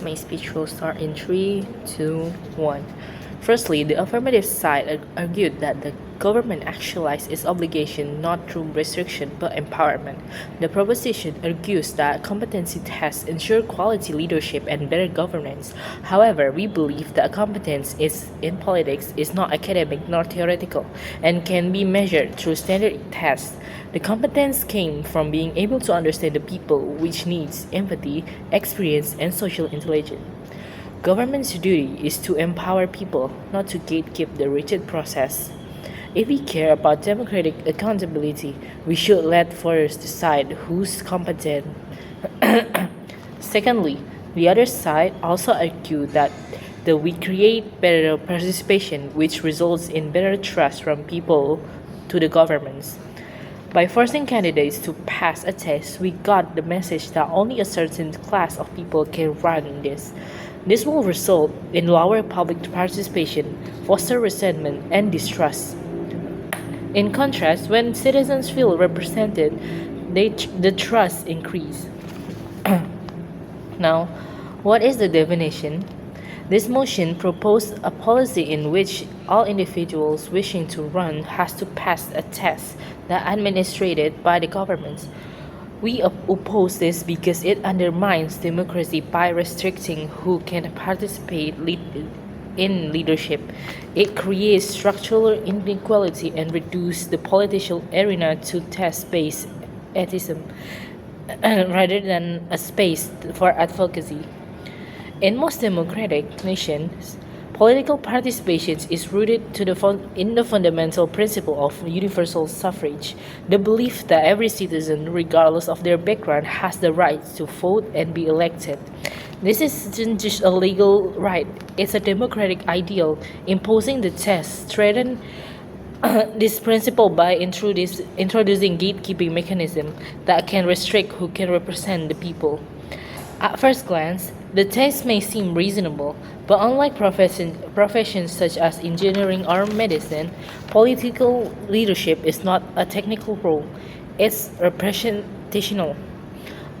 My speech will start in 3, 2, 1. Firstly, the affirmative side argued that the government actualized its obligation not through restriction but empowerment. The proposition argues that competency tests ensure quality leadership and better governance. However, we believe that competence in politics is not academic nor theoretical and can be measured through standard tests. The competence came from being able to understand the people, which needs empathy, experience, and social intelligence. Government's duty is to empower people, not to gatekeep the rigid process. If we care about democratic accountability, we should let voters decide who's competent. Secondly, the other side also argued that we create better participation, which results in better trust from people to the governments. By forcing candidates to pass a test, we got the message that only a certain class of people can run in this. This will result in lower public participation, foster resentment, and distrust. In contrast, when citizens feel represented, the trust increase. Now, what is the definition? This motion proposed a policy in which all individuals wishing to run has to pass a test that administered by the government. We oppose this because it undermines democracy by restricting who can participate in leadership. It creates structural inequality and reduces the political arena to test-based ethicism rather than a space for advocacy. In most democratic nations, political participation is rooted in the fundamental principle of universal suffrage, the belief that every citizen, regardless of their background, has the right to vote and be elected. This isn't just a legal right, it's a democratic ideal. Imposing the test threatens this principle by introducing gatekeeping mechanisms that can restrict who can represent the people. At first glance, the test may seem reasonable, but unlike professions such as engineering or medicine, political leadership is not a technical role, it's representational.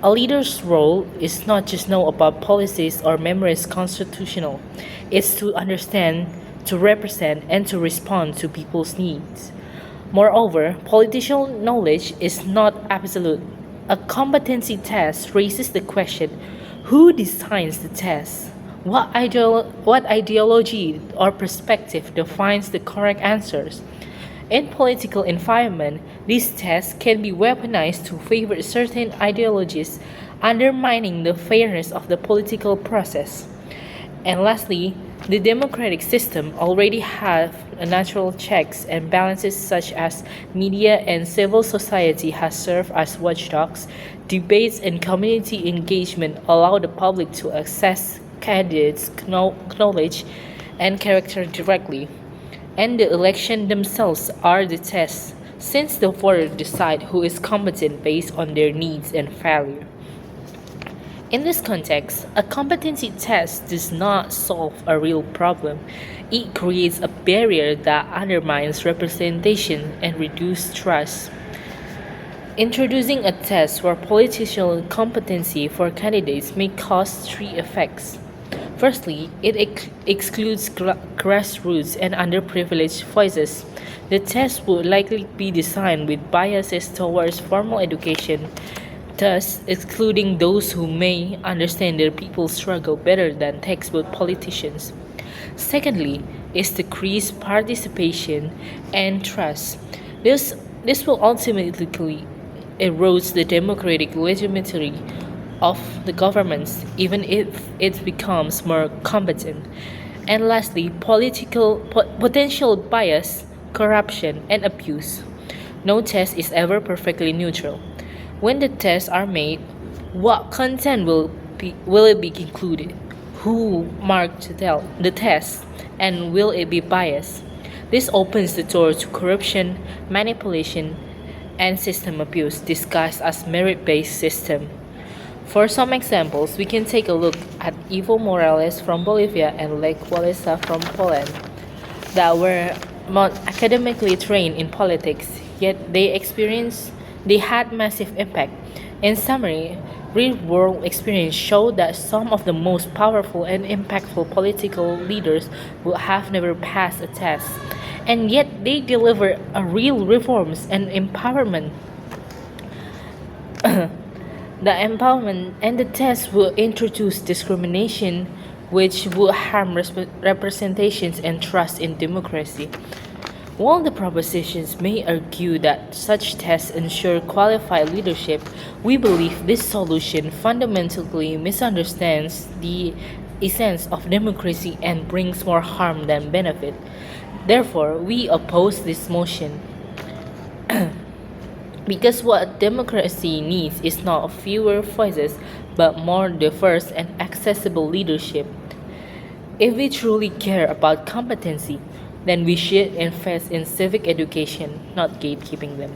A leader's role is not just know about policies or memorize constitutional, it's to understand, to represent, and to respond to people's needs. Moreover, political knowledge is not absolute. A competency test raises the question, who designs the test? What ideology or perspective defines the correct answers? In political environment, these tests can be weaponized to favor certain ideologies, undermining the fairness of the political process. And lastly, the democratic system already have natural checks and balances such as media and civil society has served as watchdogs. Debates and community engagement allow the public to access candidates' knowledge and character directly. And the election themselves are the test, since the voters decide who is competent based on their needs and value. In this context, a competency test does not solve a real problem. It creates a barrier that undermines representation and reduces trust. Introducing a test for political competency for candidates may cause three effects. Firstly, it excludes grassroots and underprivileged voices. The test would likely be designed with biases towards formal education, thus excluding those who may understand their people's struggle better than textbook politicians. Secondly, is decreased participation and trust. This will ultimately erode the democratic legitimacy of the governments, even if it becomes more competent. And lastly, potential bias, corruption, and abuse. No test is ever perfectly neutral. When the tests are made, what content will it be included? Who marked the test? And will it be biased? This opens the door to corruption, manipulation, and system abuse disguised as merit-based system. For some examples, we can take a look at Evo Morales from Bolivia and Lech Walesa from Poland that were not academically trained in politics, yet they had massive impact. In summary, Real world experience showed that some of the most powerful and impactful political leaders would have never passed a test, and yet they deliver a real reforms and empowerment. The empowerment and the test will introduce discrimination, which will harm representations and trust in democracy. While the propositions may argue that such tests ensure qualified leadership, we believe this solution fundamentally misunderstands the essence of democracy and brings more harm than benefit. Therefore, we oppose this motion. Because what democracy needs is not fewer voices, but more diverse and accessible leadership. If we truly care about competency, then we should invest in civic education, not gatekeeping them.